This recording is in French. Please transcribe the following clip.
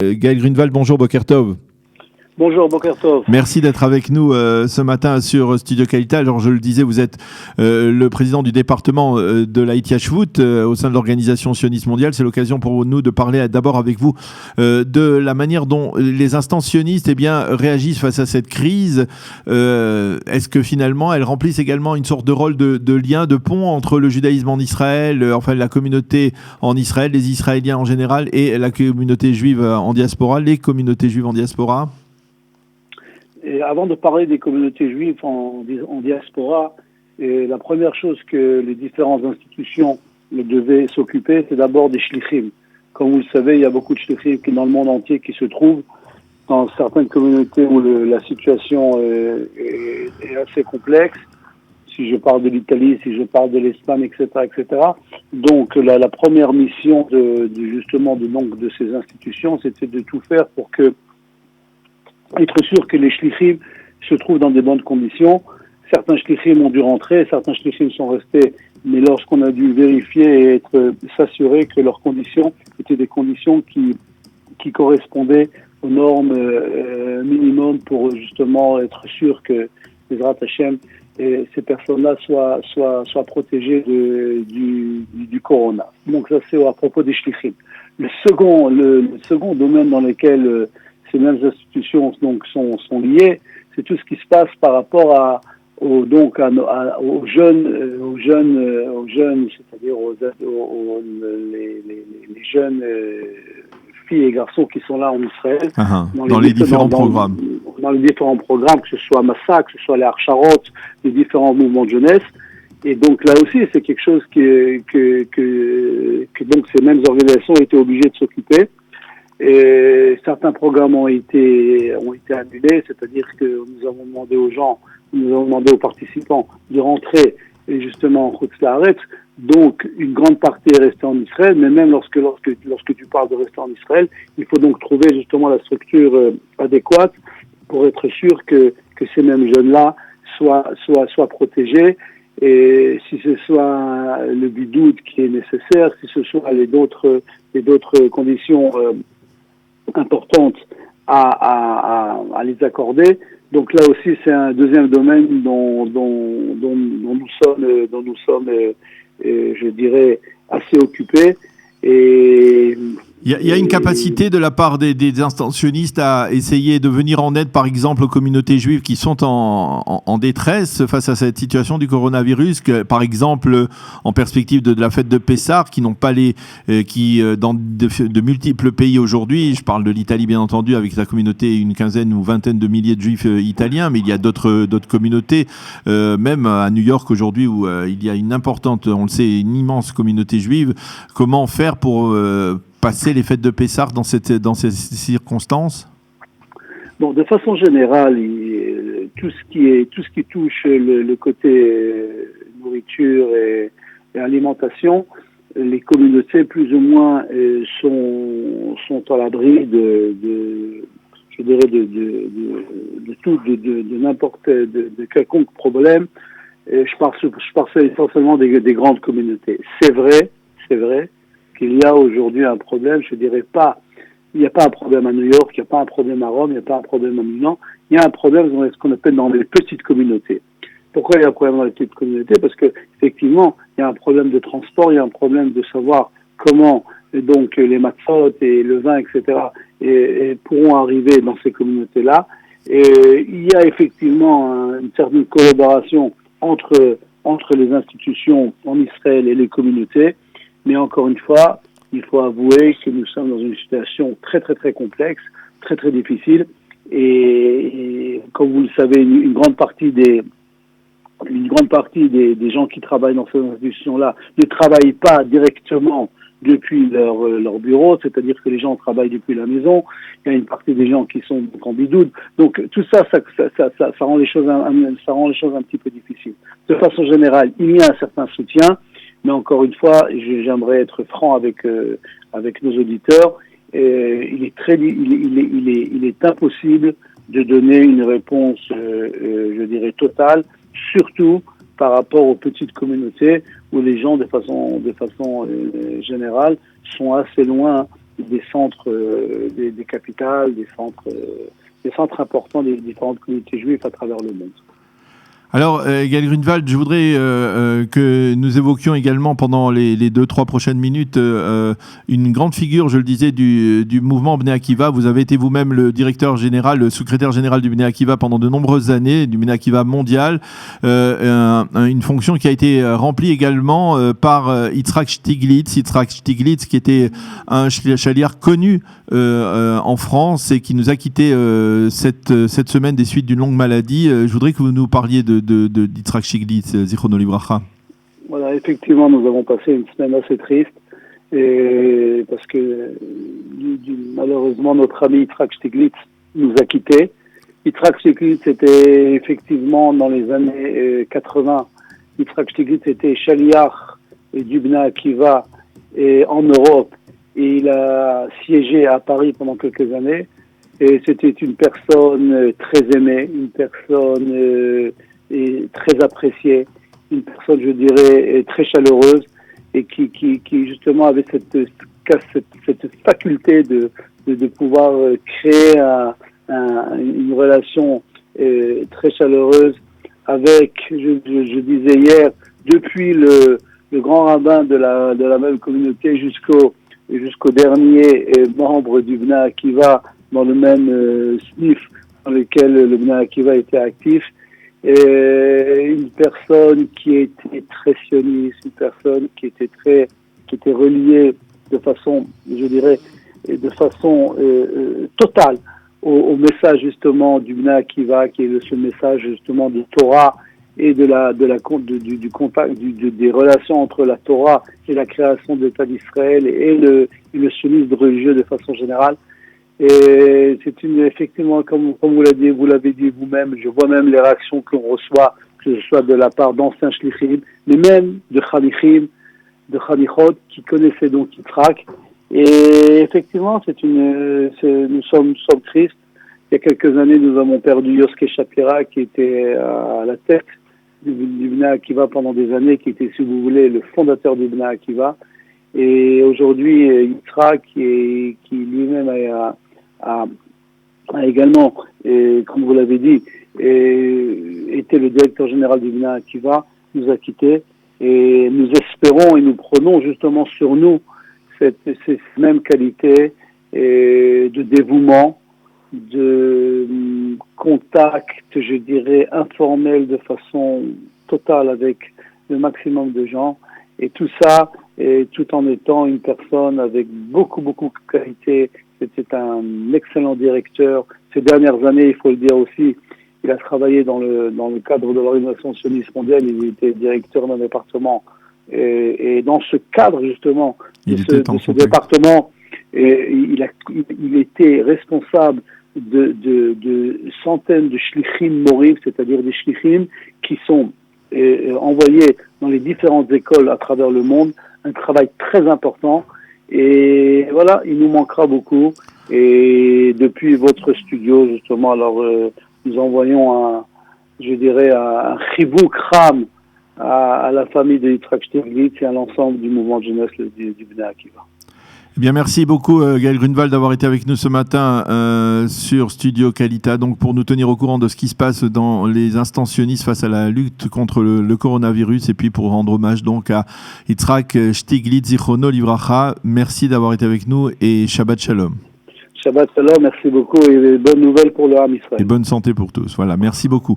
Gaël Grunewald, bonjour, Boker Tov. Bonjour, Boker Tov. Merci d'être avec nous ce matin sur Studio Qualité. Alors, je le disais, vous êtes le président du département de la Hitiyashvut au sein de l'Organisation sioniste mondiale. C'est l'occasion pour nous de parler d'abord avec vous de la manière dont les instances sionistes réagissent face à cette crise. Est-ce que finalement, elles remplissent également une sorte de rôle de lien, de pont entre le judaïsme en Israël, la communauté en Israël, les Israéliens en général, et la communauté juive en diaspora, les communautés juives en diaspora? Et avant de parler des communautés juives en diaspora, la première chose que les différentes institutions devaient s'occuper, c'est d'abord des shlichim. Comme vous le savez, il y a beaucoup de shlichim dans le monde entier qui se trouvent dans certaines communautés où la situation est assez complexe. Si je parle de l'Italie, si je parle de l'Espagne, etc., etc. Donc, la première mission de ces institutions, c'était de tout faire pour être sûr que les shlichim se trouvent dans des bonnes conditions. Certains shlichim ont dû rentrer, certains shlichim sont restés, mais lorsqu'on a dû vérifier et s'assurer que leurs conditions étaient des conditions qui correspondaient aux normes minimum pour justement être sûr que les Hashem et ces personnes-là soient protégées du corona. Donc ça, c'est à propos des shlichim. Le second domaine dans lequel ces mêmes institutions sont liées, c'est tout ce qui se passe par rapport aux jeunes, c'est-à-dire les jeunes filles et garçons qui sont là en Israël, dans les différents programmes. Dans les différents programmes, que ce soit Massa, que ce soit les Archarot, les différents mouvements de jeunesse. Et donc là aussi, c'est quelque chose que donc ces mêmes organisations ont été obligées de s'occuper. Et certains programmes ont été annulés, c'est-à-dire que nous avons demandé aux participants de rentrer justement en Chutz-La'aretz. Donc une grande partie est restée en Israël, mais même lorsque tu parles de rester en Israël, il faut donc trouver justement la structure adéquate pour être sûr que ces mêmes jeunes-là soient protégés. Et si ce soit le bidoud qui est nécessaire, si ce soit les d'autres conditions importantes à les accorder. Donc là aussi, c'est un deuxième domaine dont nous sommes, je dirais, assez occupés. Et il y a une capacité de la part des instantionnistes à essayer de venir en aide, par exemple, aux communautés juives qui sont en détresse face à cette situation du coronavirus, par exemple, en perspective de la fête de Pessah, qui n'ont pas dans de multiples pays aujourd'hui. Je parle de l'Italie, bien entendu, avec sa communauté, une quinzaine ou vingtaine de milliers de juifs italiens, mais il y a d'autres communautés, même à New York aujourd'hui, où il y a une importante, on le sait, une immense communauté juive. Comment faire pour passer les fêtes de Pessah dans ces circonstances? Bon, de façon générale, tout ce qui touche le côté nourriture et alimentation, les communautés plus ou moins sont à l'abri de quelconque problème. Et je parle essentiellement des grandes communautés. C'est vrai qu'il y a aujourd'hui un problème, je dirais pas, il n'y a pas un problème à New York, il n'y a pas un problème à Rome, il n'y a pas un problème à Milan, il y a un problème dans ce qu'on appelle dans les petites communautés. Pourquoi il y a un problème dans les petites communautés? Parce que effectivement, il y a un problème de transport, il y a un problème de savoir comment donc les matzot et le vin, etc. Pourront arriver dans ces communautés-là. Et il y a effectivement une certaine collaboration entre les institutions en Israël et les communautés. Mais encore une fois, il faut avouer que nous sommes dans une situation très très très complexe, très très difficile. Et comme vous le savez, une grande partie des gens qui travaillent dans ces institutions-là ne travaillent pas directement depuis leur bureau, c'est-à-dire que les gens travaillent depuis la maison. Il y a une partie des gens qui sont en bidoud. Donc tout ça rend les choses un petit peu difficiles. De façon générale, il y a un certain soutien. Mais encore une fois, j'aimerais être franc avec nos auditeurs. Il est impossible de donner une réponse, je dirais totale, surtout par rapport aux petites communautés où les gens, de façon générale, sont assez loin des centres, des capitales, des centres importants des différentes communautés juives à travers le monde. Alors, Gaël Grunewald, je voudrais que nous évoquions également pendant les 2-3 prochaines minutes une grande figure, je le disais, du mouvement Bnei Akiva. Vous avez été vous-même le directeur général, le secrétaire général du Bnei Akiva pendant de nombreuses années, du Bnei Akiva mondial. Une fonction qui a été remplie également par Yitzhak Stiglitz. Yitzhak Stiglitz, qui était un chaliar connu en France et qui nous a quittés cette semaine des suites d'une longue maladie. Je voudrais que vous nous parliez de Yitzhak Stiglitz, Zichrono Livracha. Voilà, effectivement, nous avons passé une semaine assez triste parce que malheureusement notre ami Yitzhak Stiglitz nous a quittés. Yitzhak Stiglitz était effectivement dans les années 80. Yitzhak Stiglitz était chaliar du Bnei Akiva en Europe et il a siégé à Paris pendant quelques années. Et c'était une personne très aimée, une personne très appréciée, une personne, je dirais, très chaleureuse et qui justement avait cette faculté de pouvoir créer une relation très chaleureuse avec, je disais hier, depuis le grand rabbin de la même communauté jusqu'au dernier membre du Bnei Akiva dans le même SNIF dans lequel le Bnei Akiva était actif. Une personne qui était très sioniste, une personne qui était reliée de façon, je dirais, totale au message justement du Bnei Akiva, qui est ce message justement de Torah et du contact, des relations entre la Torah et la création de l'État d'Israël et le sionisme religieux de façon générale. Et c'est effectivement, comme vous l'avez dit vous-même, je vois même les réactions qu'on reçoit, que ce soit de la part d'anciens shlichim, mais même de chanichim, de chanichot, qui connaissaient donc Yitzhak. Et effectivement, nous sommes tristes. Il y a quelques années, nous avons perdu Yoske Shapira, qui était à la tête du Bnei Akiva pendant des années, qui était, si vous voulez, le fondateur du Bnei Akiva. Et aujourd'hui, Yitzhak, qui lui-même a également, comme vous l'avez dit, était le directeur général du Bnei Akiva, nous a quittés. Et nous espérons et nous prenons justement sur nous cette même qualité de dévouement, de contact, je dirais, informel de façon totale avec le maximum de gens. Et tout ça, tout en étant une personne avec beaucoup de qualité. C'était un excellent directeur. Ces dernières années, il faut le dire aussi, il a travaillé dans le cadre de l'Organisation sioniste mondiale. Il était directeur d'un département. Et dans ce cadre, justement, de ce département, il était responsable de centaines de shlichim morim, c'est-à-dire des shlichim qui sont envoyés dans les différentes écoles à travers le monde. Un travail très important. Et voilà, il nous manquera beaucoup. Et depuis votre studio, justement, alors nous envoyons un chibouk ram à la famille de Yitzhak Stiglitz et à l'ensemble du mouvement de jeunesse du Bnei Akiva. Eh bien, merci beaucoup Gaël Grunewald d'avoir été avec nous ce matin sur Studio Kalita, donc pour nous tenir au courant de ce qui se passe dans les instances sionistes face à la lutte contre le coronavirus et puis pour rendre hommage donc à Yitzhak Stiglitz, Zichrono Livracha. Merci d'avoir été avec nous et Shabbat Shalom. Shabbat Shalom, merci beaucoup et bonnes nouvelles pour le Ham Israël. Et bonne santé pour tous. Voilà, merci beaucoup.